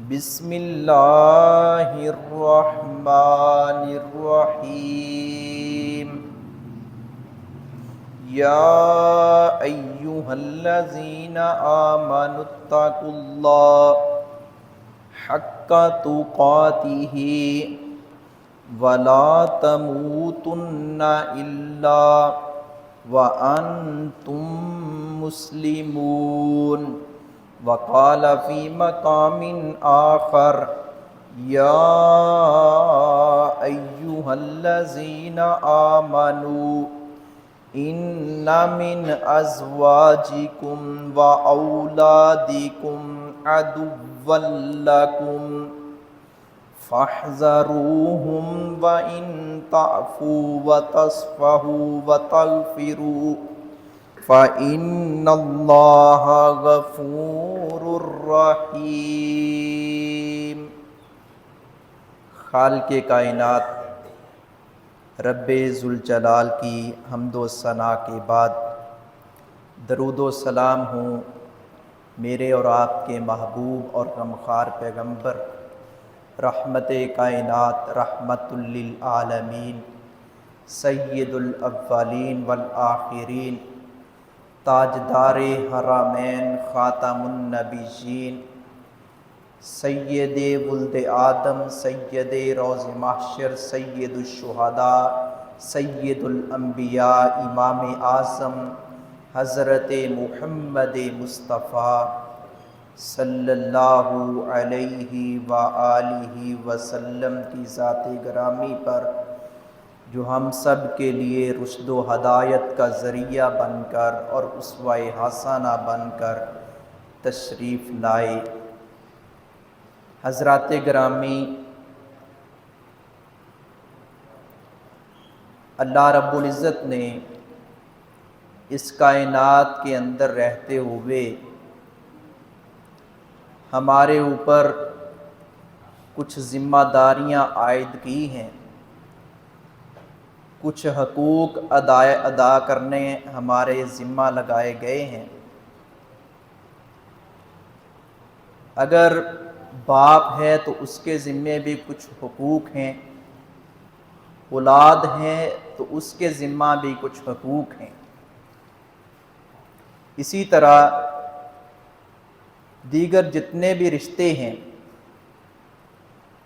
بسم اللہ الرحمن الرحیم یا ایہا الذین آمنوا اتقوا اللہ حق تقاتہ ولا تموتن الا وانتم مسلمون وقال فی مقام آخر یا ایہا الذین آمنوا ان من ازواجکم واولادکم عدوا لکم فاحذروہم وان تعفوا وتصفحوا وتغفروا فإن اللہ غفور رحیم۔ خالق کائنات رب ذوالجلال کی حمد و ثنا کے بعد درود و سلام ہوں میرے اور آپ کے محبوب اور غمخوار پیغمبر رحمت کائنات رحمت للعالمین سید الاولین والآخرین تاجدار حرمین خاتم النبیین سید ولد آدم سید روز محشر سید الشہداء سید الانبیاء امام اعظم حضرت محمد مصطفیٰ صلی اللہ علیہ وآلہ وسلم کی ذات گرامی پر جو ہم سب کے لیے رشد و ہدایت کا ذریعہ بن کر اور اسوہ حسنہ بن کر تشریف لائے۔ حضرات گرامی، اللہ رب العزت نے اس کائنات کے اندر رہتے ہوئے ہمارے اوپر کچھ ذمہ داریاں عائد کی ہیں، کچھ حقوق ادا کرنے ہمارے ذمہ لگائے گئے ہیں۔ اگر باپ ہے تو اس کے ذمے بھی کچھ حقوق ہیں، اولاد ہیں تو اس کے ذمہ بھی کچھ حقوق ہیں۔ اسی طرح دیگر جتنے بھی رشتے ہیں،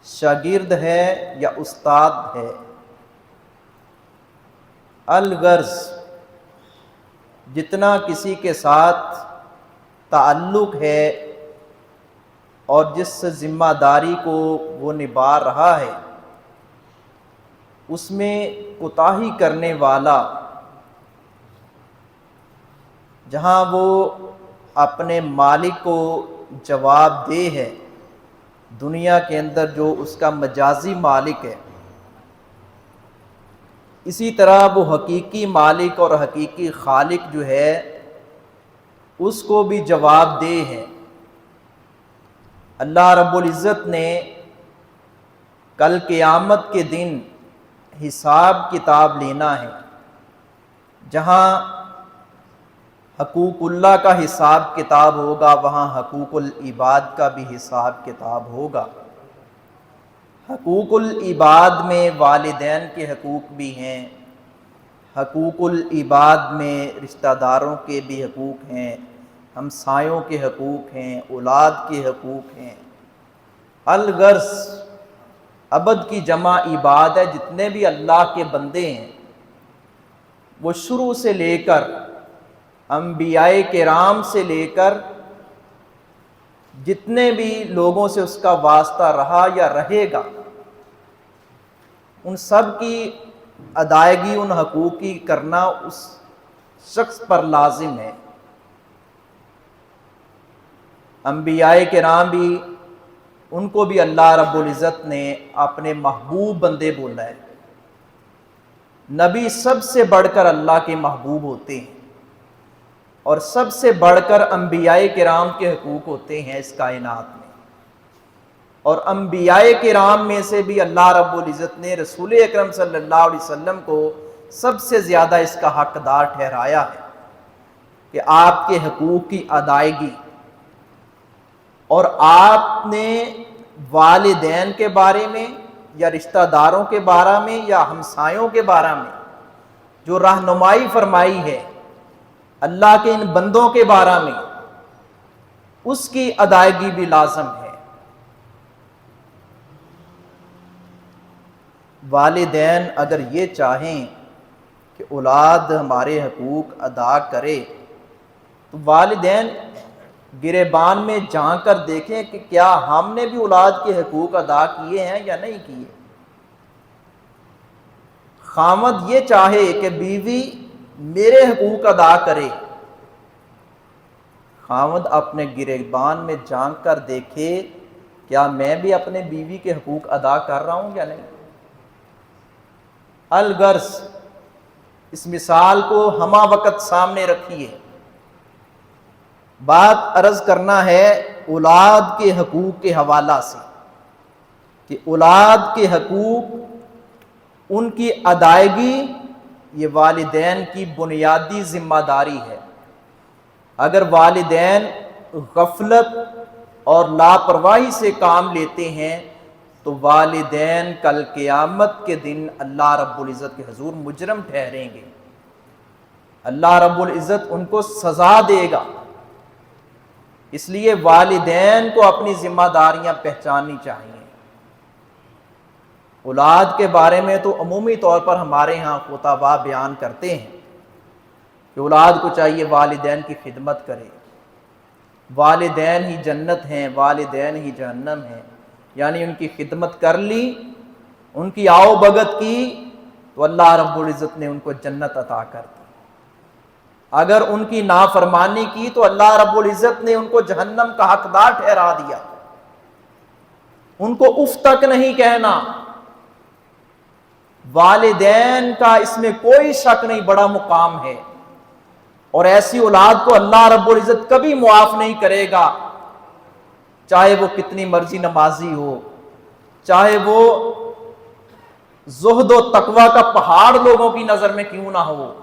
شاگرد ہے یا استاد ہے، الغرض جتنا کسی کے ساتھ تعلق ہے اور جس ذمہ داری کو وہ نبھا رہا ہے، اس میں کوتاہی کرنے والا جہاں وہ اپنے مالک کو جواب دہ ہے، دنیا کے اندر جو اس کا مجازی مالک ہے، اسی طرح وہ حقیقی مالک اور حقیقی خالق جو ہے اس کو بھی جواب دہ ہے۔ اللہ رب العزت نے کل قیامت کے دن حساب کتاب لینا ہے، جہاں حقوق اللہ کا حساب کتاب ہوگا وہاں حقوق العباد کا بھی حساب کتاب ہوگا۔ حقوق العباد میں والدین کے حقوق بھی ہیں، حقوق العباد میں رشتہ داروں کے بھی حقوق ہیں، ہمسایوں کے حقوق ہیں، اولاد کے حقوق ہیں۔ الغرض عبد کی جمع عباد ہے، جتنے بھی اللہ کے بندے ہیں وہ شروع سے لے کر انبیاء کرام سے لے کر جتنے بھی لوگوں سے اس کا واسطہ رہا یا رہے گا، ان سب کی ادائیگی ان حقوق کی کرنا اس شخص پر لازم ہے۔ انبیاء کرام بھی، ان کو بھی اللہ رب العزت نے اپنے محبوب بندے بولا ہے۔ نبی سب سے بڑھ کر اللہ کے محبوب ہوتے ہیں اور سب سے بڑھ کر انبیاء کرام کے حقوق ہوتے ہیں اس کائنات میں۔ اور انبیاء کرام میں سے بھی اللہ رب العزت نے رسول اکرم صلی اللہ علیہ وسلم کو سب سے زیادہ اس کا حقدار ٹھہرایا ہے کہ آپ کے حقوق کی ادائیگی، اور آپ نے والدین کے بارے میں یا رشتہ داروں کے بارے میں یا ہمسایوں کے بارے میں جو رہنمائی فرمائی ہے اللہ کے ان بندوں کے بارے میں، اس کی ادائیگی بھی لازم ہے۔ والدین اگر یہ چاہیں کہ اولاد ہمارے حقوق ادا کرے تو والدین گریبان میں جھانک کر دیکھیں کہ کیا ہم نے بھی اولاد کے حقوق ادا کیے ہیں یا نہیں کیے۔ خامد یہ چاہے کہ بیوی میرے حقوق ادا کرے، خامد اپنے گریبان میں جھانک کر دیکھے کیا میں بھی اپنے بیوی کے حقوق ادا کر رہا ہوں یا نہیں۔ الغرض اس مثال کو ہمہ وقت سامنے رکھیے، بات عرض کرنا ہے اولاد کے حقوق کے حوالہ سے کہ اولاد کے حقوق، ان کی ادائیگی یہ والدین کی بنیادی ذمہ داری ہے۔ اگر والدین غفلت اور لاپرواہی سے کام لیتے ہیں تو والدین کل قیامت کے دن اللہ رب العزت کے حضور مجرم ٹھہریں گے، اللہ رب العزت ان کو سزا دے گا۔ اس لیے والدین کو اپنی ذمہ داریاں پہچاننی چاہیے۔ اولاد کے بارے میں تو عمومی طور پر ہمارے ہاں خطباء بیان کرتے ہیں کہ اولاد کو چاہیے والدین کی خدمت کرے، والدین ہی جنت ہیں، والدین ہی جہنم ہیں، یعنی ان کی خدمت کر لی، ان کی آؤ بھگت کی تو اللہ رب العزت نے ان کو جنت عطا کر دی۔ اگر ان کی نافرمانی کی تو اللہ رب العزت نے ان کو جہنم کا حقدار ٹھہرا دیا۔ ان کو اف تک نہیں کہنا۔ والدین کا اس میں کوئی شک نہیں بڑا مقام ہے، اور ایسی اولاد کو اللہ رب العزت کبھی معاف نہیں کرے گا، چاہے وہ کتنی مرضی نمازی ہو، چاہے وہ زہد و تقوی کا پہاڑ لوگوں کی نظر میں کیوں نہ ہو۔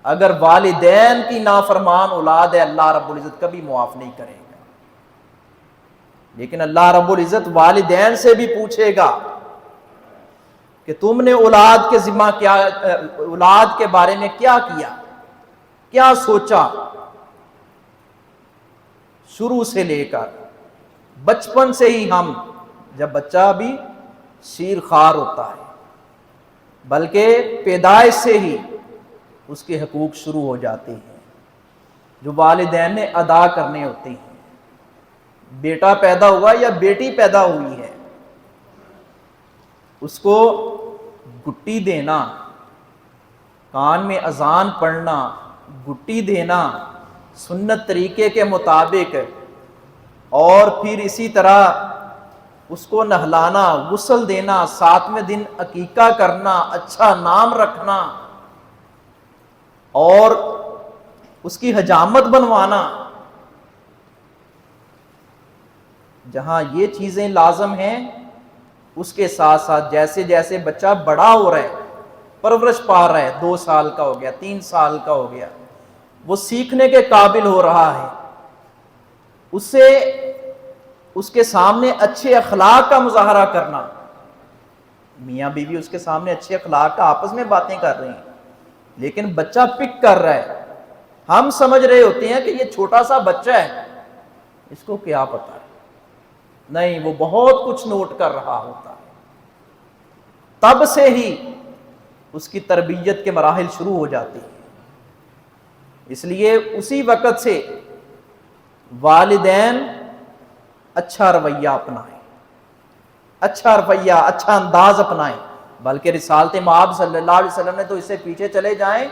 اگر والدین کی نافرمان اولاد ہے اللہ رب العزت کبھی معاف نہیں کرے گا۔ لیکن اللہ رب العزت والدین سے بھی پوچھے گا کہ تم نے اولاد کے ذمہ کیا، اولاد کے بارے میں کیا کیا، کیا سوچا، شروع سے لے کر بچپن سے ہی ہم، جب بچہ بھی شیر خوار ہوتا ہے بلکہ پیدائش سے ہی اس کے حقوق شروع ہو جاتے ہیں جو والدین نے ادا کرنے ہوتے ہیں۔ بیٹا پیدا ہوا یا بیٹی پیدا ہوئی ہے، اس کو گٹی دینا، کان میں اذان پڑھنا، گٹی دینا سنت طریقے کے مطابق، اور پھر اسی طرح اس کو نہلانا، غسل دینا، 7ویں دن عقیقہ کرنا، اچھا نام رکھنا اور اس کی حجامت بنوانا، جہاں یہ چیزیں لازم ہیں اس کے ساتھ ساتھ جیسے جیسے بچہ بڑا ہو رہا ہے، پرورش پا رہا ہے، 2 سال کا ہو گیا، 3 سال کا ہو گیا، وہ سیکھنے کے قابل ہو رہا ہے، اسے اس کے سامنے اچھے اخلاق کا مظاہرہ کرنا۔ میاں بیوی اس کے سامنے اچھے اخلاق کا آپس میں باتیں کر رہے ہیں، لیکن بچہ پک کر رہا ہے، ہم سمجھ رہے ہوتے ہیں کہ یہ چھوٹا سا بچہ ہے، اس کو کیا پتا ہے، نہیں، وہ بہت کچھ نوٹ کر رہا ہوتا ہے۔ تب سے ہی اس کی تربیت کے مراحل شروع ہو جاتے ہیں۔ اس لیے اسی وقت سے والدین اچھا رویہ اپنائیں، اچھا رویہ، اچھا انداز اپنائیں، بلکہ رسالت مآب صلی اللہ علیہ وسلم نے تو اس سے پیچھے چلے جائیں،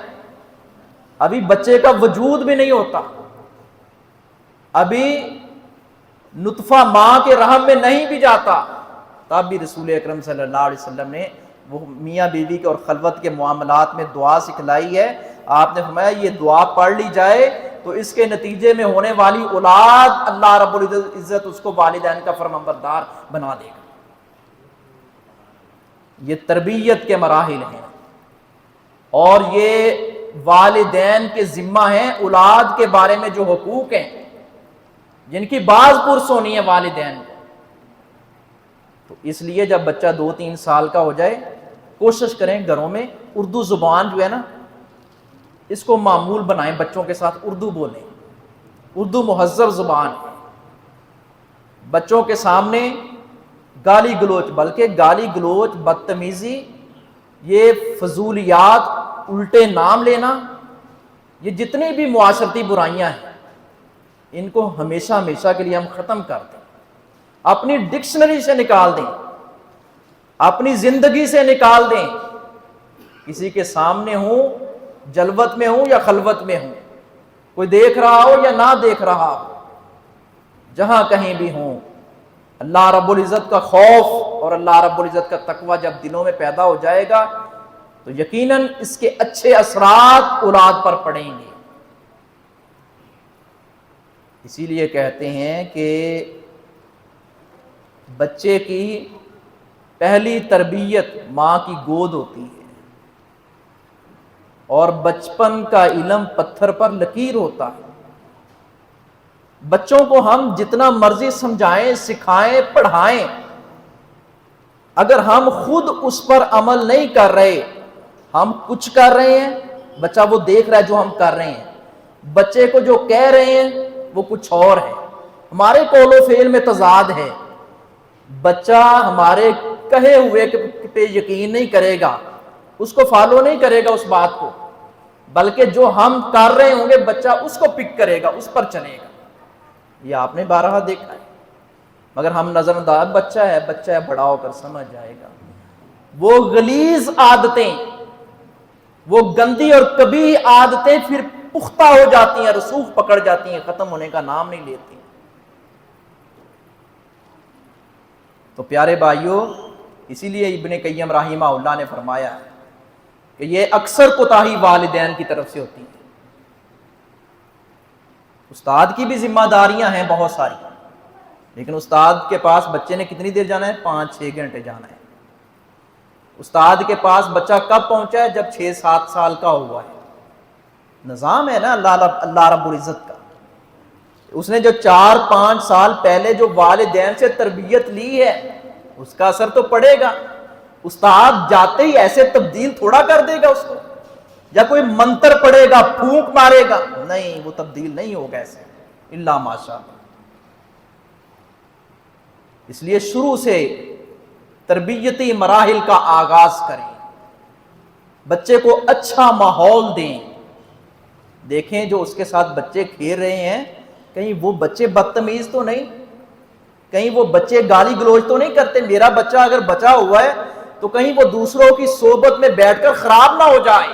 ابھی بچے کا وجود بھی نہیں ہوتا، ابھی نطفہ ماں کے رحم میں نہیں بھی جاتا، تب بھی رسول اکرم صلی اللہ علیہ وسلم نے وہ میاں بیوی کے اور خلوت کے معاملات میں دعا سکھلائی ہے۔ آپ نے فرمایا یہ دعا پڑھ لی جائے تو اس کے نتیجے میں ہونے والی اولاد اللہ رب العزت اس کو والدین کا فرمانبردار بنا دے گا۔ یہ تربیت کے مراحل ہیں، اور یہ والدین کے ذمہ ہیں اولاد کے بارے میں جو حقوق ہیں جن کی باز پرس ہونی ہے والدین کو۔ تو اس لیے جب بچہ 2-3 سال کا ہو جائے کوشش کریں گھروں میں اردو زبان جو ہے نا اس کو معمول بنائیں، بچوں کے ساتھ اردو بولیں، اردو مہذب زبان ہے۔ بچوں کے سامنے گالی گلوچ، بلکہ گالی گلوچ، بدتمیزی، یہ فضولیات، الٹے نام لینا، یہ جتنی بھی معاشرتی برائیاں ہیں ان کو ہمیشہ ہمیشہ کے لیے ہم ختم کر دیں، اپنی ڈکشنری سے نکال دیں، اپنی زندگی سے نکال دیں۔ کسی کے سامنے ہوں، جلوت میں ہوں یا خلوت میں ہوں، کوئی دیکھ رہا ہو یا نہ دیکھ رہا ہو، جہاں کہیں بھی ہوں، اللہ رب العزت کا خوف اور اللہ رب العزت کا تقوی جب دلوں میں پیدا ہو جائے گا تو یقیناً اس کے اچھے اثرات اولاد پر پڑیں گے۔ اسی لیے کہتے ہیں کہ بچے کی پہلی تربیت ماں کی گود ہوتی ہے، اور بچپن کا علم پتھر پر لکیر ہوتا ہے۔ بچوں کو ہم جتنا مرضی سمجھائیں، سکھائیں، پڑھائیں، اگر ہم خود اس پر عمل نہیں کر رہے، ہم کچھ کر رہے ہیں، بچہ وہ دیکھ رہا ہے جو ہم کر رہے ہیں، بچے کو جو کہہ رہے ہیں وہ کچھ اور ہے، ہمارے قول و فعل میں تضاد ہے۔ بچہ ہمارے کہے ہوئے پہ یقین نہیں کرے گا، اس کو فالو نہیں کرے گا اس بات کو، بلکہ جو ہم کر رہے ہوں گے بچہ اس کو پک کرے گا، اس پر چلے گا۔ یہ آپ نے بارہا دیکھا ہے، مگر ہم نظر انداز، بچہ ہے، بڑا ہو کر سمجھ جائے گا۔ وہ غلیظ عادتیں، وہ گندی اور قبیح عادتیں پھر پختہ ہو جاتی ہیں، رسوخ پکڑ جاتی ہیں، ختم ہونے کا نام نہیں لیتی۔ تو پیارے بھائیوں، اسی لیے ابن قیم رحمہ اللہ نے فرمایا کہ یہ اکثر کوتاہی والدین کی طرف سے ہوتی ہے۔ استاد کی بھی ذمہ داریاں ہیں بہت ساری، لیکن استاد کے پاس بچے نے کتنی دیر جانا ہے؟ 5-6 گھنٹے جانا ہے۔ استاد کے پاس بچہ کب پہنچا ہے؟ جب 6-7 سال کا ہوا ہے۔ نظام ہے نا اللہ رب العزت کا، اس نے جو 4-5 سال پہلے جو والدین سے تربیت لی ہے اس کا اثر تو پڑے گا۔ استاد جاتے ہی ایسے تبدیل تھوڑا کر دے گا اس کو، یا کوئی منتر پڑے گا، پھونک مارے گا، نہیں، وہ تبدیل نہیں ہوگا ایسے الا ماشاء اللہ۔ اس لیے شروع سے تربیتی مراحل کا آغاز کریں، بچے کو اچھا ماحول دیں۔ دیکھیں جو اس کے ساتھ بچے کھیل رہے ہیں، کہیں وہ بچے بدتمیز تو نہیں، کہیں وہ بچے گالی گلوچ تو نہیں کرتے۔ میرا بچہ اگر بچا ہوا ہے تو کہیں وہ دوسروں کی صحبت میں بیٹھ کر خراب نہ ہو جائے۔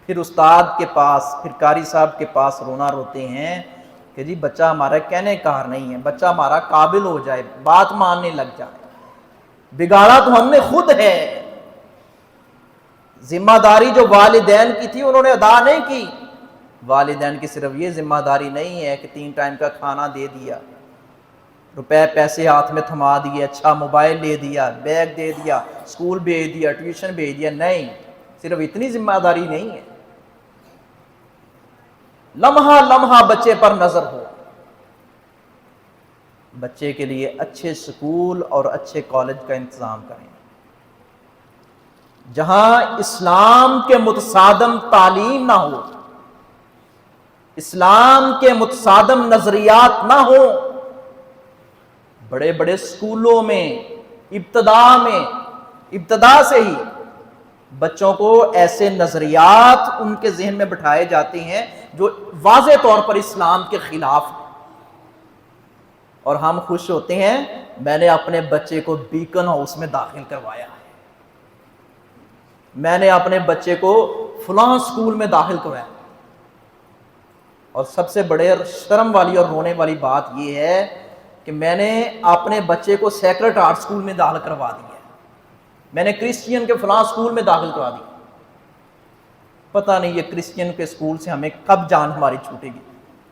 پھر استاد کے پاس، پھر قاری صاحب کے پاس رونا روتے ہیں کہ جی بچہ ہمارا کہنے کار نہیں ہے، بچہ ہمارا قابل ہو جائے، بات ماننے لگ جائے۔ بگاڑا تو ہم نے خود ہے۔ ذمہ داری جو والدین کی تھی انہوں نے ادا نہیں کی۔ والدین کی صرف یہ ذمہ داری نہیں ہے کہ 3 ٹائم کا کھانا دے دیا، روپے پیسے ہاتھ میں تھما دیے، اچھا موبائل دے دیا، بیگ دے دیا، اسکول بھیج دیا، ٹیوشن بھیج دیا، نہیں، صرف اتنی ذمہ داری نہیں ہے۔ لمحہ لمحہ بچے پر نظر ہو، بچے کے لیے اچھے سکول اور اچھے کالج کا انتظام کریں، جہاں اسلام کے متصادم تعلیم نہ ہو، اسلام کے متصادم نظریات نہ ہو۔ بڑے بڑے سکولوں میں ابتدا سے ہی بچوں کو ایسے نظریات ان کے ذہن میں بٹھائے جاتے ہیں جو واضح طور پر اسلام کے خلاف ہیں، اور ہم خوش ہوتے ہیں میں نے اپنے بچے کو بیکن ہاؤس میں داخل کروایا ہے، میں نے اپنے بچے کو فلاں سکول میں داخل کروایا۔ اور سب سے بڑے شرم والی اور رونے والی بات یہ ہے کہ میں نے اپنے بچے کو سیکرٹ ہارٹ سکول میں داخل کروا دیا، میں نے کرسچین کے فلاں سکول میں داخل کروا دیا۔ پتہ نہیں یہ کرسچین کے سکول سے ہمیں کب جان ہماری چھوٹے گی۔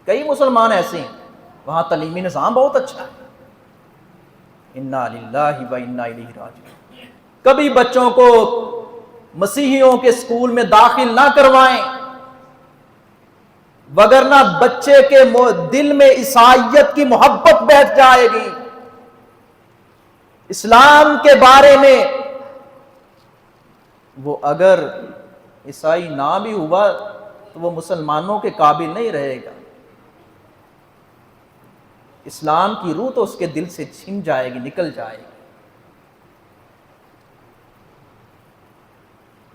کئی مسلمان ایسے ہیں وہاں تعلیمی نظام بہت اچھا ہے۔ انا للہ و انا الیہ راجعون۔ کبھی بچوں کو مسیحیوں کے سکول میں داخل نہ کروائیں، وگرنہ بچے کے دل میں عیسائیت کی محبت بیٹھ جائے گی، اسلام کے بارے میں وہ اگر عیسائی نہ بھی ہوا تو وہ مسلمانوں کے قابل نہیں رہے گا، اسلام کی روح تو اس کے دل سے چھن جائے گی، نکل جائے گی۔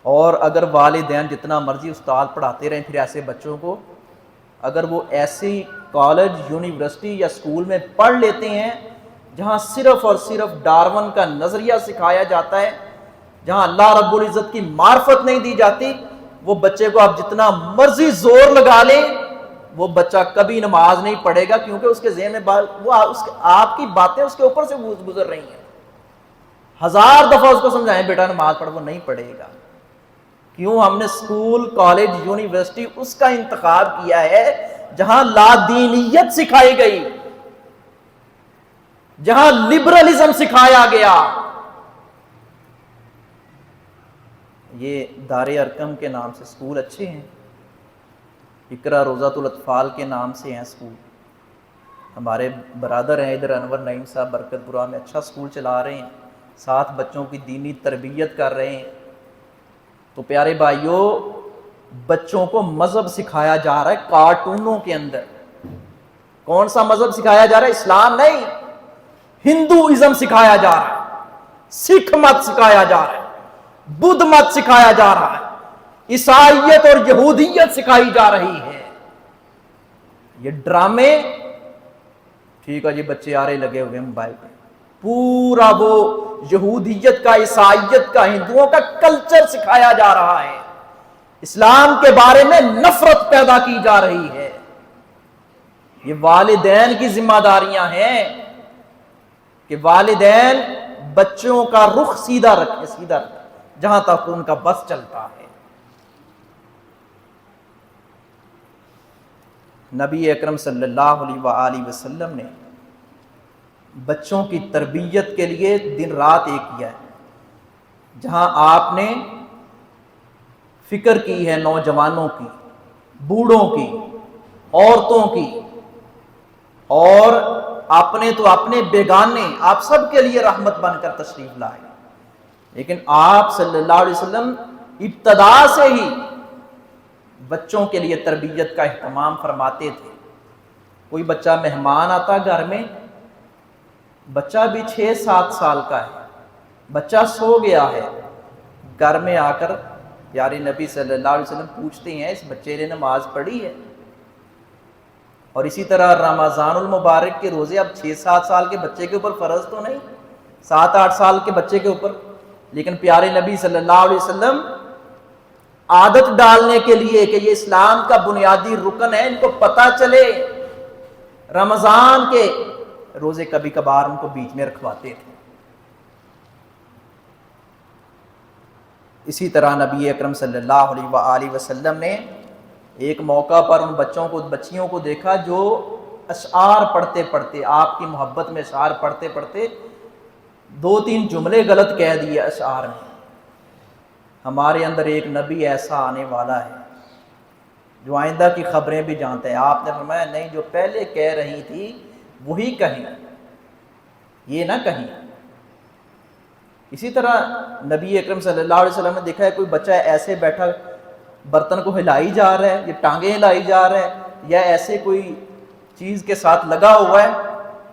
اور اگر والدین جتنا مرضی استاد پڑھاتے رہیں، پھر ایسے بچوں کو اگر وہ ایسی کالج، یونیورسٹی یا اسکول میں پڑھ لیتے ہیں جہاں صرف اور صرف ڈارون کا نظریہ سکھایا جاتا ہے، جہاں اللہ رب العزت کی معرفت نہیں دی جاتی، وہ بچے کو آپ جتنا مرضی زور لگا لیں، وہ بچہ کبھی نماز نہیں پڑھے گا، کیونکہ اس کے ذہن میں آپ کی باتیں اس کے اوپر سے گزر رہی ہیں۔ 1000 دفعہ اس کو سمجھائیں بیٹا نماز پڑھ، وہ نہیں پڑھے گا۔ کیوں؟ ہم نے اسکول، کالج، یونیورسٹی اس کا انتخاب کیا ہے جہاں لادینیت سکھائی گئی، جہاں لبرلزم سکھایا گیا۔ یہ دار ارقم کے نام سے اسکول اچھے ہیں، اقرا روضۃ الاطفال کے نام سے ہیں اسکول، ہمارے برادر ہیں ادھر انور نعیم صاحب برکت پورہ میں اچھا اسکول چلا رہے ہیں، ساتھ بچوں کی دینی تربیت کر رہے ہیں۔ تو پیارے بھائیوں، بچوں کو مذہب سکھایا جا رہا ہے کارٹونوں کے اندر۔ کون سا مذہب سکھایا جا رہا ہے؟ اسلام نہیں، ہندوازم سکھایا جا رہا ہے، سکھ مت سکھایا جا رہا ہے، بدھ مت سکھایا جا رہا ہے، عیسائیت اور یہودیت سکھائی جا رہی ہے۔ یہ ڈرامے، ٹھیک ہے جی، بچے آ رہے لگے ہوئے موبائل پہ، پورا وہ یہودیت کا، عیسائیت کا، ہندوؤں کا کلچر سکھایا جا رہا ہے، اسلام کے بارے میں نفرت پیدا کی جا رہی ہے۔ یہ والدین کی ذمہ داریاں ہیں کہ والدین بچوں کا رخ سیدھا رکھیں، سیدھا رکھیں جہاں تک ان کا بس چلتا ہے۔ نبی اکرم صلی اللہ علیہ وآلہ وسلم نے بچوں کی تربیت کے لیے دن رات ایک کیا ہے، جہاں آپ نے فکر کی ہے نوجوانوں کی، بوڑھوں کی، عورتوں کی، اور اپنے تو اپنے، بیگانے، آپ سب کے لیے رحمت بن کر تشریف لائے۔ لیکن آپ صلی اللہ علیہ وسلم ابتدا سے ہی بچوں کے لیے تربیت کا اہتمام فرماتے تھے۔ کوئی بچہ مہمان آتا گھر میں، بچہ بھی 6-7 سال کا ہے، بچہ سو گیا ہے، گھر میں آ کر پیارے نبی صلی اللہ علیہ وسلم پوچھتے ہیں اس بچے نے نماز پڑھی ہے؟ اور اسی طرح رمضان المبارک کے روزے اب 6-7 سال کے بچے کے اوپر فرض تو نہیں، 7-8 سال کے بچے کے اوپر، لیکن پیارے نبی صلی اللہ علیہ وسلم عادت ڈالنے کے لیے کہ یہ اسلام کا بنیادی رکن ہے، ان کو پتہ چلے، رمضان کے روزے کبھی کبھار ان کو بیچ میں رکھواتے تھے۔ اسی طرح نبی اکرم صلی اللہ علیہ وآلہ وسلم نے ایک موقع پر ان بچیوں کو دیکھا جو اشعار پڑھتے پڑھتے، آپ کی محبت میں اشعار پڑھتے پڑھتے 2-3 جملے غلط کہہ دیے اشعار میں۔ ہمارے اندر ایک نبی ایسا آنے والا ہے جو آئندہ کی خبریں بھی جانتا ہے۔ آپ نے فرمایا نہیں، جو پہلے کہہ رہی تھی وہی کہیں، یہ نہ کہیں۔ اسی طرح نبی اکرم صلی اللہ علیہ وسلم نے دیکھا ہے کوئی بچہ ایسے بیٹھا برتن کو ہلائی جا رہا ہے، یا ٹانگیں ہلائی جا رہا ہے، یا ایسے کوئی چیز کے ساتھ لگا ہوا ہے،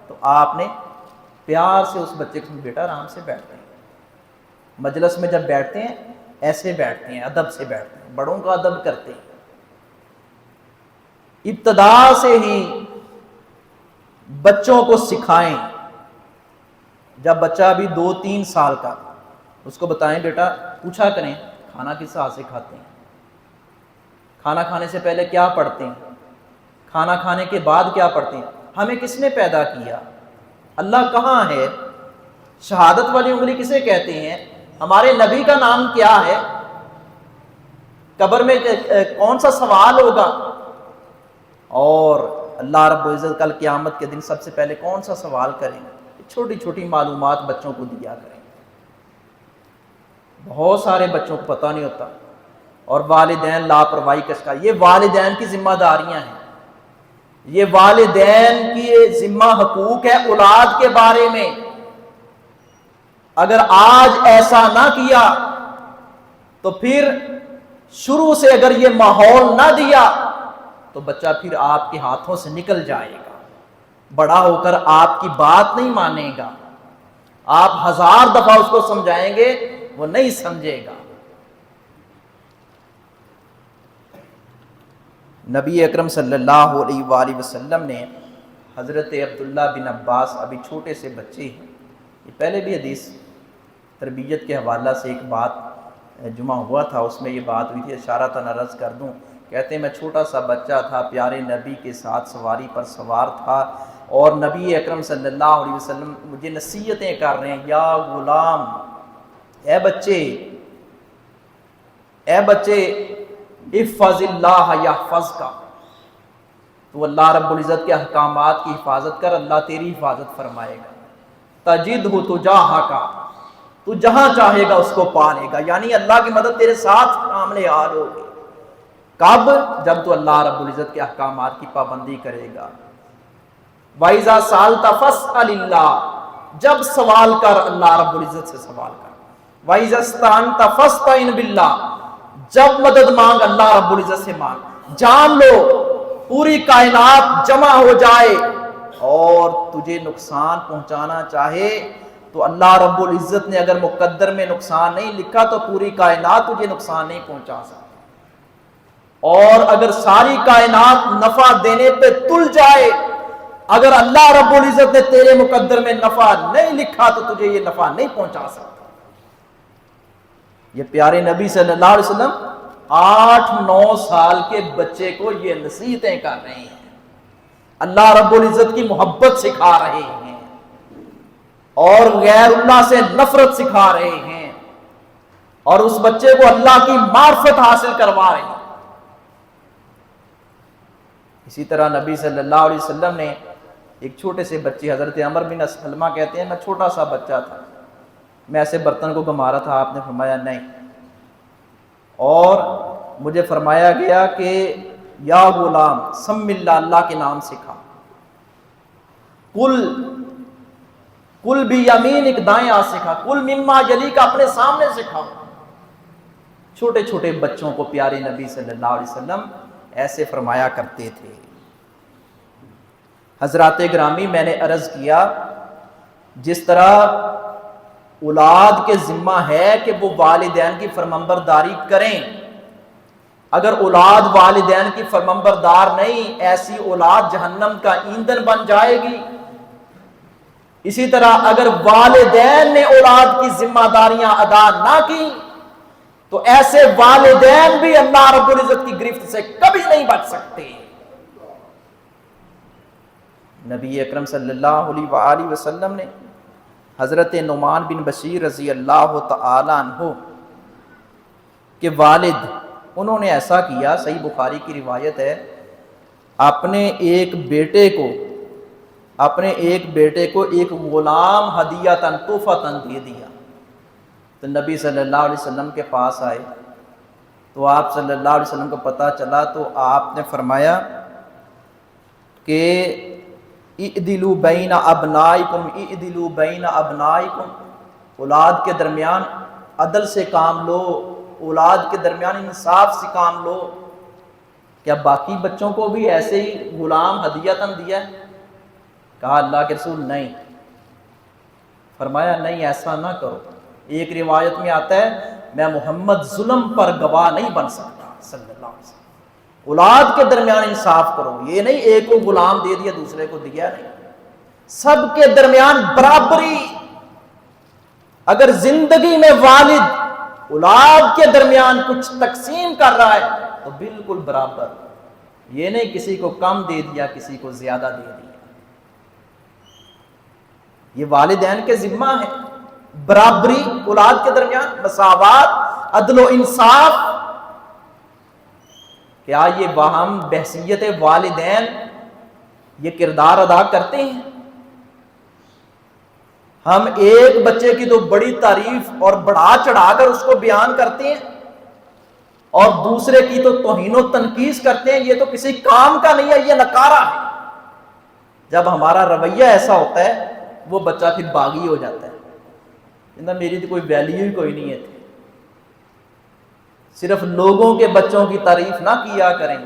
تو آپ نے پیار سے اس بچے کو، بیٹا آرام سے بیٹھتے ہیں، مجلس میں جب بیٹھتے ہیں ایسے بیٹھتے ہیں، ادب سے بیٹھتے ہیں، بڑوں کا ادب کرتے ہیں۔ ابتدا سے ہی بچوں کو سکھائیں۔ جب بچہ بھی 2-3 سال کا، اس کو بتائیں بیٹا پوچھا کریں کھانا کس ہاتھ سے کھاتے ہیں، کھانا کھانے سے پہلے کیا پڑھتے ہیں، کھانا کھانے کے بعد کیا پڑھتے ہیں، ہمیں کس نے پیدا کیا، اللہ کہاں ہے، شہادت والی انگلی کسے کہتے ہیں، ہمارے نبی کا نام کیا ہے، قبر میں کون سا سوال ہوگا، اور اللہ رب العزت کل قیامت کے دن سب سے پہلے کون سا سوال کریں گے۔ چھوٹی چھوٹی معلومات بچوں کو دیا کریں۔ بہت سارے بچوں کو پتہ نہیں ہوتا، اور والدین لاپرواہی کا شکار. یہ والدین کی ذمہ داریاں ہیں, یہ والدین کی ذمہ حقوق ہے اولاد کے بارے میں. اگر آج ایسا نہ کیا تو پھر شروع سے اگر یہ ماحول نہ دیا تو بچہ پھر آپ کے ہاتھوں سے نکل جائے گا, بڑا ہو کر آپ کی بات نہیں مانے گا. آپ 1000 دفعہ اس کو سمجھائیں گے وہ نہیں سمجھے گا. نبی اکرم صلی اللہ علیہ وآلہ وسلم نے حضرت عبداللہ بن عباس, ابھی چھوٹے سے بچے ہیں, یہ پہلے بھی حدیث تربیت کے حوالہ سے ایک بات جمعہ ہوا تھا, اس میں یہ بات ہوئی تھی, اشارتاً عرض کر دوں. کہتے ہیں میں چھوٹا سا بچہ تھا, پیارے نبی کے ساتھ سواری پر سوار تھا, اور نبی اکرم صلی اللہ علیہ وسلم مجھے نصیحتیں کر رہے ہیں, یا غلام, اے بچے احفظ اللہ یحفظک, تو اللہ رب العزت کے احکامات کی حفاظت کر, اللہ تیری حفاظت فرمائے گا. تجدہ تجاہک, تو جہاں چاہے گا اس کو پا لے گا, یعنی اللہ کی مدد تیرے ساتھ سامنے حال ہوگی. کب؟ جب تو اللہ رب العزت کے احکامات کی پابندی کرے گا. وَإِذَا سَأَلْتَ فَاسْأَلِ اللَّهَ, جب سوال کر اللہ رب العزت سے سوال کر. وَإِذَا اسْتَعَنْتَ فَاسْتَعِنْ بِاللَّهِ, جب مدد مانگ اللہ رب العزت سے مانگ. جان لو پوری کائنات جمع ہو جائے اور تجھے نقصان پہنچانا چاہے تو اللہ رب العزت نے اگر مقدر میں نقصان نہیں لکھا تو پوری کائنات تجھے نقصان نہیں پہنچا سکتی. اور اگر ساری کائنات نفع دینے پہ تل جائے, اگر اللہ رب العزت نے تیرے مقدر میں نفع نہیں لکھا تو تجھے یہ نفع نہیں پہنچا سکتا. یہ پیارے نبی صلی اللہ علیہ وسلم 8-9 سال کے بچے کو یہ نصیحتیں کر رہے ہیں, اللہ رب العزت کی محبت سکھا رہے ہیں اور غیر اللہ سے نفرت سکھا رہے ہیں, اور اس بچے کو اللہ کی معرفت حاصل کروا رہے ہیں. اسی طرح نبی صلی اللہ علیہ وسلم نے ایک چھوٹے سے بچے, حضرت عمر بن سلمہ کہتے ہیں میں چھوٹا سا بچہ تھا, میں ایسے برتن کو گھما رہا تھا, آپ نے فرمایا نہیں, اور مجھے فرمایا گیا کہ یا غلام سم اللہ, اللہ کے نام سکھا. کل بھی یمین, ایک دائیں ہاتھ سکھا. کل مما یلی کا, اپنے سامنے سکھا. چھوٹے چھوٹے بچوں کو پیارے نبی صلی اللہ علیہ وسلم ایسے فرمایا کرتے تھے. حضرات گرامی, میں نے عرض کیا جس طرح اولاد کے ذمہ ہے کہ وہ والدین کی فرمانبرداری کریں, اگر اولاد والدین کی فرمانبردار نہیں, ایسی اولاد جہنم کا ایندھن بن جائے گی. اسی طرح اگر والدین نے اولاد کی ذمہ داریاں ادا نہ کی تو ایسے والدین بھی اللہ رب العزت کی گرفت سے کبھی نہیں بچ سکتے. نبی اکرم صلی اللہ علیہ وآلہ وسلم نے حضرت نعمان بن بشیر رضی اللہ تعالی عنہ کے والد, انہوں نے ایسا کیا, صحیح بخاری کی روایت ہے, اپنے ایک بیٹے کو ایک غلام ہدیۃً تحفۃً دے دیا. تو نبی صلی اللہ علیہ وسلم کے پاس آئے تو آپ صلی اللہ علیہ وسلم کو پتہ چلا تو آپ نے فرمایا کہ اعدلوا بین ابنائکم, اعدلوا بین ابنائکم, اولاد کے درمیان عدل سے کام لو, اولاد کے درمیان انصاف سے کام لو. کیا باقی بچوں کو بھی ایسے ہی غلام ہدیۃً دیا ہے؟ کہا اللہ کے رسول نہیں. فرمایا نہیں, ایسا نہ کرو. ایک روایت میں آتا ہے میں محمد ظلم پر گواہ نہیں بن سکتا صلی اللہ علیہ وسلم. اولاد کے درمیان انصاف کرو, یہ نہیں ایک کو غلام دے دیا دوسرے کو دیا نہیں, سب کے درمیان برابری. اگر زندگی میں والد اولاد کے درمیان کچھ تقسیم کر رہا ہے تو بالکل برابر, یہ نہیں کسی کو کم دے دیا کسی کو زیادہ دے دیا. یہ والدین کے ذمہ ہے, برابری اولاد کے درمیان, مساوات, عدل و انصاف. کیا یہ باہم بحثیت والدین یہ کردار ادا کرتے ہیں؟ ہم ایک بچے کی تو بڑی تعریف اور بڑھا چڑھا کر اس کو بیان کرتے ہیں, اور دوسرے کی تو توہین و تنقیص کرتے ہیں، یہ تو کسی کام کا نہیں ہے، یہ نکارہ ہے۔ جب ہمارا رویہ ایسا ہوتا ہے وہ بچہ پھر باغی ہو جاتا ہے، میری تو کوئی ویلیو ہی کوئی نہیں ہے۔ صرف لوگوں کے بچوں کی تعریف نہ کیا کریں،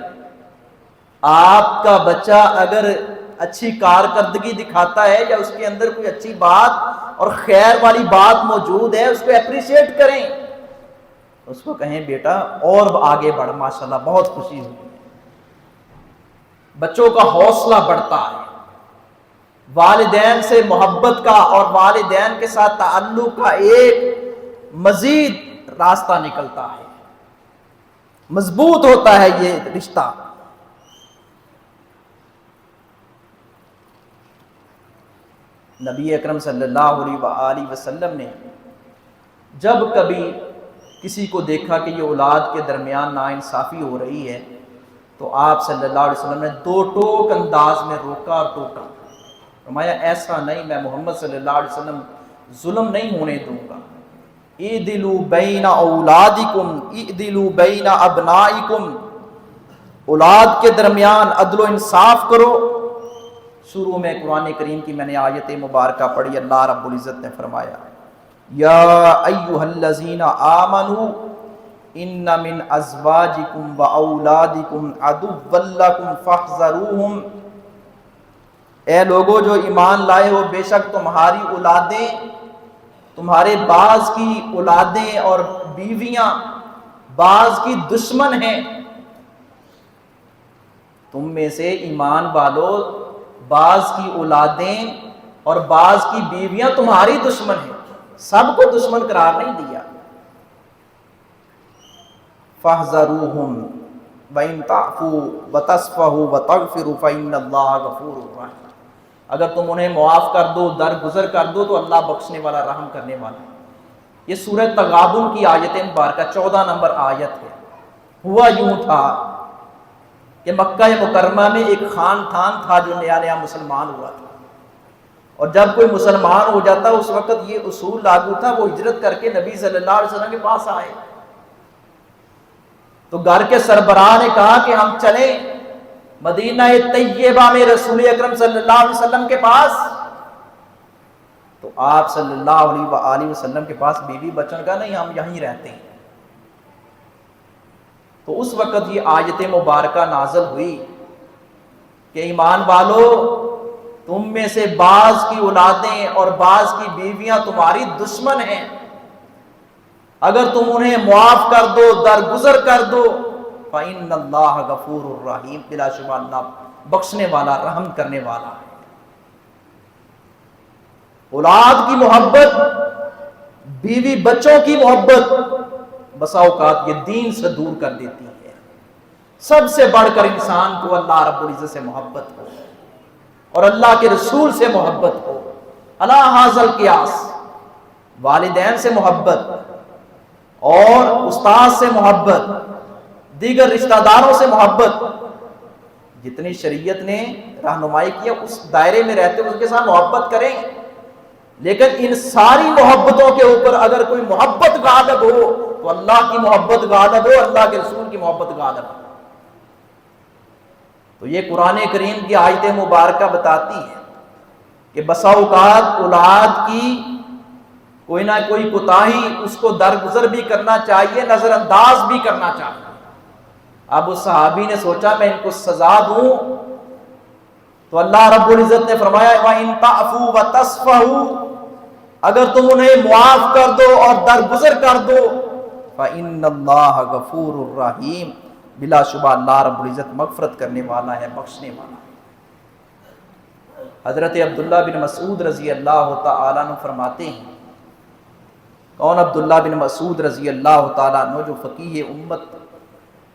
آپ کا بچہ اگر اچھی کارکردگی دکھاتا ہے یا اس کے اندر کوئی اچھی بات اور خیر والی بات موجود ہے، اس کو اپریشیٹ کریں، اس کو کہیں بیٹا اور آگے بڑھ، ماشاءاللہ بہت خوشی ہوئی۔ بچوں کا حوصلہ بڑھتا ہے، والدین سے محبت کا اور والدین کے ساتھ تعلق کا ایک مزید راستہ نکلتا ہے، مضبوط ہوتا ہے یہ رشتہ۔ نبی اکرم صلی اللہ علیہ وآلہ وسلم نے جب کبھی کسی کو دیکھا کہ یہ اولاد کے درمیان ناانصافی ہو رہی ہے تو آپ صلی اللہ علیہ وسلم نے دو ٹوک انداز میں روکا اور ٹوکا، فرمایا ایسا نہیں، میں محمد صلی اللہ علیہ وسلم ظلم نہیں ہونے دوں گا۔ اعدلوا بین اولادکم اعدلوا بین ابنائکم، اولاد کے درمیان عدل و انصاف کرو۔ شروع میں قرآن کریم کی میں نے آیت مبارکہ پڑھی، اللہ رب العزت نے فرمایا یا ایھا الذین آمنوا ان من ازواجکم و اولادکم عدوا لکم فاحذروہم، اے لوگو جو ایمان لائے ہو، بے شک تمہاری اولادیں، تمہارے بعض کی اولادیں اور بیویاں بعض کی دشمن ہیں۔ تم میں سے ایمان والو بعض کی اولادیں اور بعض کی بیویاں تمہاری دشمن ہیں، سب کو دشمن قرار نہیں دیا۔ فاحذروہم وَإِن تَعْفُوا وَتَصْفَحُوا وَتَغْفِرُوا فَإِنَّ اللَّهَ غَفُورٌ رَحِيمٌ، اگر تم انہیں معاف کر دو، درگزر کر دو تو اللہ بخشنے والا، رحم کرنے والا۔ یہ سورہ تغابن کی آیت مبارکہ 14 نمبر آیت ہے۔ ہوا یوں تھا کہ مکہ مکرمہ میں ایک خاندان تھا جو نیا نیا مسلمان ہوا تھا، اور جب کوئی مسلمان ہو جاتا اس وقت یہ اصول لاگو تھا، وہ ہجرت کر کے نبی صلی اللہ علیہ وسلم کے پاس آئے تو گھر کے سربراہ نے کہا کہ ہم چلیں مدینہ طیبہ میں رسول اکرم صلی اللہ علیہ وسلم کے پاس۔ تو آپ صلی اللہ علیہ وآلہ وسلم کے پاس بیوی بچن کا نہیں، ہم یہیں رہتے ہیں۔ تو اس وقت یہ آیت مبارکہ نازل ہوئی کہ ایمان والو، تم میں سے بعض کی اولادیں اور بعض کی بیویاں تمہاری دشمن ہیں، اگر تم انہیں معاف کر دو، درگزر کر دو، فَإِنَّ اللَّهَ غَفُورٌ رَحِيمٌ، بلا شبہ اللہ بخشنے والا، رحم کرنے والا ہے۔ اولاد کی محبت، بیوی بچوں کی محبت بسا اوقات یہ دین سے دور کر دیتی ہے۔ سب سے بڑھ کر انسان کو اللہ رب العزت سے محبت ہو اور اللہ کے رسول سے محبت ہو، علی ھذا القیاس، والدین سے محبت اور استاد سے محبت، دیگر رشتہ داروں سے محبت، جتنی شریعت نے رہنمائی کیا اس دائرے میں رہتے ہوئے اس کے ساتھ محبت کریں، لیکن ان ساری محبتوں کے اوپر اگر کوئی محبت غالب ہو تو اللہ کی محبت غالب ہو، اللہ کے رسول کی محبت غالب ہو۔ تو یہ قرآن کریم کی آیت مبارکہ بتاتی ہے کہ بسا اوقات اولاد کی کوئی نہ کوئی کوتاہی اس کو درگزر بھی کرنا چاہیے، نظر انداز بھی کرنا چاہیے۔ اب اس صحابی نے سوچا میں ان کو سزا دوں، تو اللہ رب العزت نے فرمایا وَإِن تَعْفُوا وَتَصْفَحُوا، اگر تم انہیں معاف کر دو اور درگزر کر دو، فَإِنَّ اللَّهَ غَفُورٌ رَحِيمٌ، بلا شبہ اللہ رب العزت مغفرت کرنے والا ہے، بخشنے والا ہے۔ حضرت عبداللہ بن مسعود رضی اللہ تعالیٰ عنہ فرماتے ہیں، کون عبداللہ بن مسعود رضی اللہ تعالیٰ عنہ جو فقیہ امت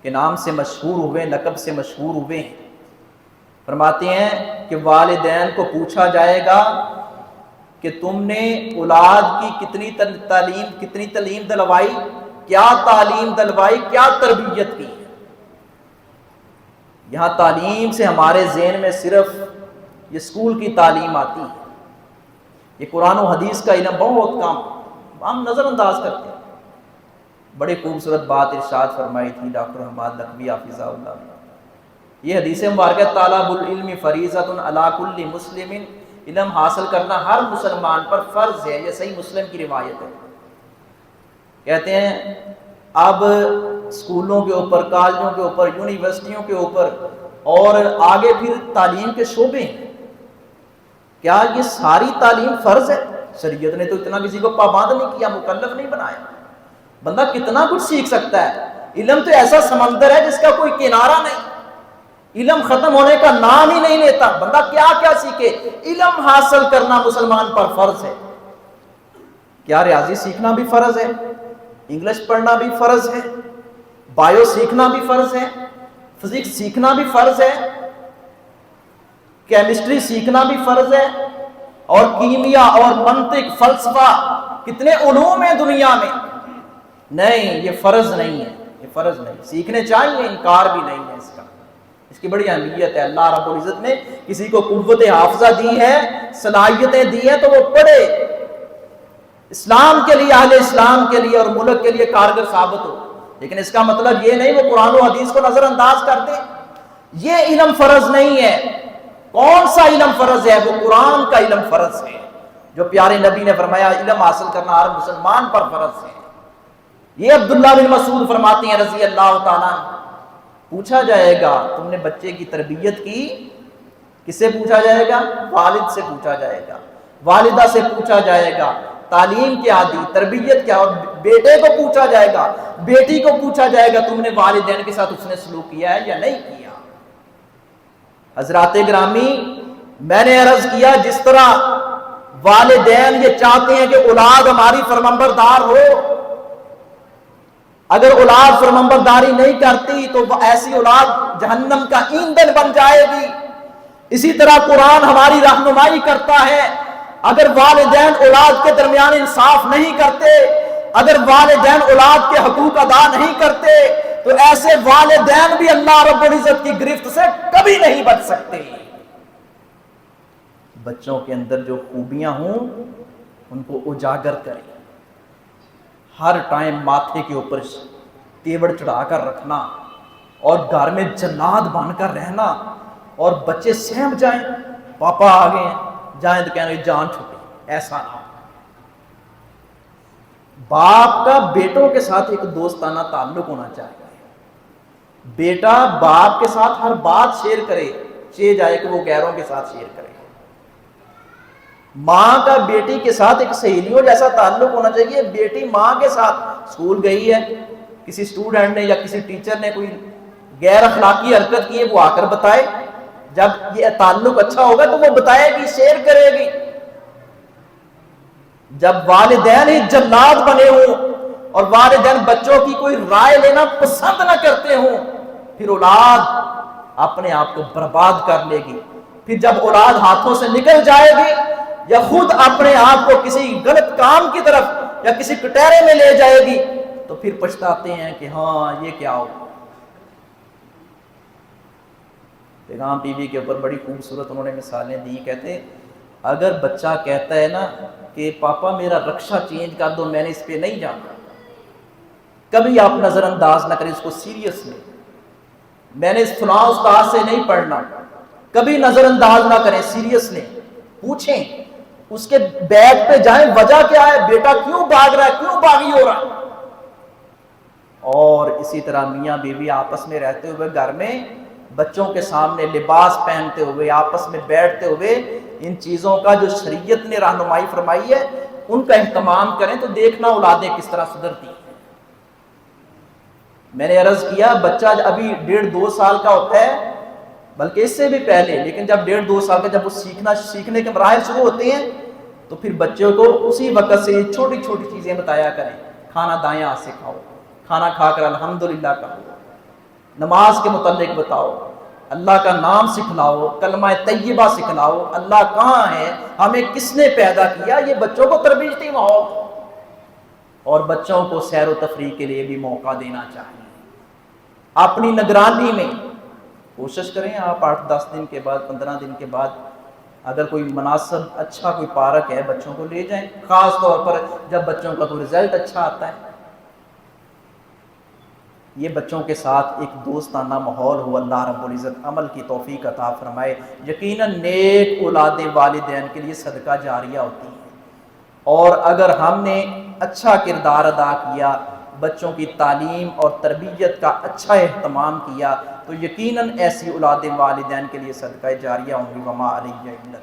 کے نام سے مشہور ہوئے، لقب سے مشہور ہوئے ہیں، فرماتے ہیں کہ والدین کو پوچھا جائے گا کہ تم نے اولاد کی کتنی تعلیم دلوائی، کیا تعلیم دلوائی، کیا تربیت کی۔ یہاں تعلیم سے ہمارے ذہن میں صرف یہ اسکول کی تعلیم آتی ہے، یہ قرآن و حدیث کا علم بہت کم ہم نظر انداز کرتے ہیں، بڑی خوبصورت بات ارشاد فرمائی تھی ڈاکٹر حماد لکھوی حافظہ اللہ نے. یہ حدیث مبارکہ طالب العلم فریضۃ علی کل مسلم، علم حاصل کرنا ہر مسلمان پر فرض ہے. یہ صحیح مسلم کی روایت ہے. کہتے ہیں اب اسکولوں کے اوپر، کالجوں کے اوپر، یونیورسٹیوں کے اوپر اور آگے پھر تعلیم کے شعبے ہیں. کیا یہ ساری تعلیم فرض ہے؟ شریعت نے تو اتنا کسی کو پابند نہیں کیا، مکلف نہیں بنایا. بندہ کتنا کچھ سیکھ سکتا ہے. علم تو ایسا سمندر ہے جس کا کوئی کنارہ نہیں. علم ختم ہونے کا نام ہی نہیں لیتا. بندہ کیا کیا سیکھے. علم حاصل کرنا مسلمان پر فرض ہے. کیا ریاضی سیکھنا بھی فرض ہے، انگلش پڑھنا بھی فرض ہے، بایو سیکھنا بھی فرض ہے، فزکس سیکھنا بھی فرض ہے، کیمسٹری سیکھنا بھی فرض ہے، اور کیمیا اور منطق، فلسفہ، کتنے علوم ہیں دنیا میں. نہیں، یہ فرض نہیں ہے. یہ فرض نہیں. سیکھنے چاہیے، انکار بھی نہیں ہے اس کا. اس کی بڑی اہمیت ہے. اللہ رب العزت نے کسی کو قوت حافظہ دی ہے، صلاحیتیں دی ہیں، تو وہ پڑھے، اسلام کے لیے، اہل اسلام کے لیے اور ملک کے لیے کارگر ثابت ہو. لیکن اس کا مطلب یہ نہیں وہ قرآن و حدیث کو نظر انداز کر دے. یہ علم فرض نہیں ہے. کون سا علم فرض ہے؟ وہ قرآن کا علم فرض ہے، جو پیارے نبی نے فرمایا علم حاصل کرنا ہر مسلمان پر فرض ہے. یہ عبداللہ بن مسعود فرماتے ہیں رضی اللہ تعالیٰ عنہ، پوچھا جائے گا تم نے بچے کی تربیت کی، کس سے پوچھا جائے گا؟ والد سے پوچھا جائے گا، والدہ سے پوچھا جائے گا تعلیم کیا دی، تربیت کیا. اور بیٹے کو پوچھا جائے گا، بیٹی کو پوچھا جائے گا تم نے والدین کے ساتھ اس نے سلوک کیا ہے یا نہیں کیا. حضرات گرامی، میں نے عرض کیا جس طرح والدین یہ چاہتے ہیں کہ اولاد ہماری فرمانبردار ہو، اگر اولاد فرمانبرداری نہیں کرتی تو ایسی اولاد جہنم کا ایندھن بن جائے گی. اسی طرح قرآن ہماری رہنمائی کرتا ہے، اگر والدین اولاد کے درمیان انصاف نہیں کرتے، اگر والدین اولاد کے حقوق ادا نہیں کرتے، تو ایسے والدین بھی اللہ رب العزت کی گرفت سے کبھی نہیں بچ سکتے. بچوں کے اندر جو خوبیاں ہوں ان کو اجاگر کریں. ہر ٹائم ماتھے کے اوپر تیوڑ چڑھا کر رکھنا اور گھر میں جلاد بن کر رہنا اور بچے سہم جائیں، پاپا آ گئے ہیں، جائیں تو کہنے جان چھٹی، ایسا نہ ہو. باپ کا بیٹوں کے ساتھ ایک دوستانہ تعلق ہونا چاہیے. بیٹا باپ کے ساتھ ہر بات شیئر کرے، چاہے جائے کہ وہ غیروں کے ساتھ شیئر کرے. ماں کا بیٹی کے ساتھ ایک سہیلیوں جیسا تعلق ہونا چاہیے. بیٹی ماں کے ساتھ اسکول گئی ہے، کسی سٹوڈنٹ نے یا کسی ٹیچر نے کوئی غیر اخلاقی حرکت کی ہے، وہ آ کر بتائے. جب یہ تعلق اچھا ہوگا تو وہ بتائے گی، شیئر کرے گی. جب والدین ہی جلاد بنے ہوں اور والدین بچوں کی کوئی رائے لینا پسند نہ کرتے ہوں، پھر اولاد اپنے آپ کو برباد کر لے گی. پھر جب اولاد ہاتھوں سے نکل جائے گی یا خود اپنے آپ کو کسی غلط کام کی طرف یا کسی کٹہرے میں لے جائے گی تو پھر پچھتاتے ہیں کہ ہاں یہ کیا ہو. پیغام ٹی وی کے اوپر بڑی خوبصورت انہوں نے مثالیں دی. کہتے اگر بچہ کہتا ہے نا کہ پاپا میرا رکشہ چینج کر دو، میں نے اس پہ نہیں جانا، کبھی آپ نظر انداز نہ کریں اس کو سیریس لیں. میں نے اس فلاں استاد سے نہیں پڑھنا، کبھی نظر انداز نہ کریں، سیریس لیں. پوچھیں، اس کے بیگ پہ جائیں وجہ کیا ہے، بیٹا کیوں بھاگ رہا ہے، کیوں باغی ہو رہا ہے. اور اسی طرح میاں بیوی آپس میں رہتے ہوئے گھر میں بچوں کے سامنے لباس پہنتے ہوئے آپس میں بیٹھتے ہوئے ان چیزوں کا جو شریعت نے رہنمائی فرمائی ہے ان کا اہتمام کریں تو دیکھنا اولادیں کس طرح سدھرتی ہیں. میں نے عرض کیا بچہ ابھی 1.5-2 سال کا ہوتا ہے، بلکہ اس سے بھی پہلے، لیکن جب 1.5-2 سال کا جب وہ سیکھنے کے مراحل شروع ہوتے ہیں تو پھر بچوں کو اسی وقت سے چھوٹی چھوٹی چیزیں بتایا کریں. کھانا دائیں ہاتھ سے کھاؤ، کھانا کھا کر الحمدللہ کہو، نماز کے متعلق بتاؤ، اللہ کا نام سکھلاؤ، کلمہ طیبہ سکھلاؤ، اللہ کہاں ہے، ہمیں کس نے پیدا کیا. یہ بچوں کو تربیتی ماحول اور بچوں کو سیر و تفریح کے لیے بھی موقع دینا چاہیے. اپنی نگرانی میں کوشش کریں آپ 8-10 دن کے بعد 15 دن کے بعد اگر کوئی مناسب اچھا کوئی پارک ہے بچوں کو لے جائیں، خاص طور پر جب بچوں کا کوئی رزلٹ اچھا آتا ہے. یہ بچوں کے ساتھ ایک دوستانہ ماحول ہو، اللہ رب العزت عمل کی توفیق عطا فرمائے۔ یقیناً نیک اولادیں والدین کے لیے صدقہ جاریہ ہوتی ہیں، اور اگر ہم نے اچھا کردار ادا کیا، بچوں کی تعلیم اور تربیت کا اچھا اہتمام کیا، تو یقیناً ایسی اولادیں والدین کے لیے صدقہ جاریہ ہوں گی۔ وما علیہ الا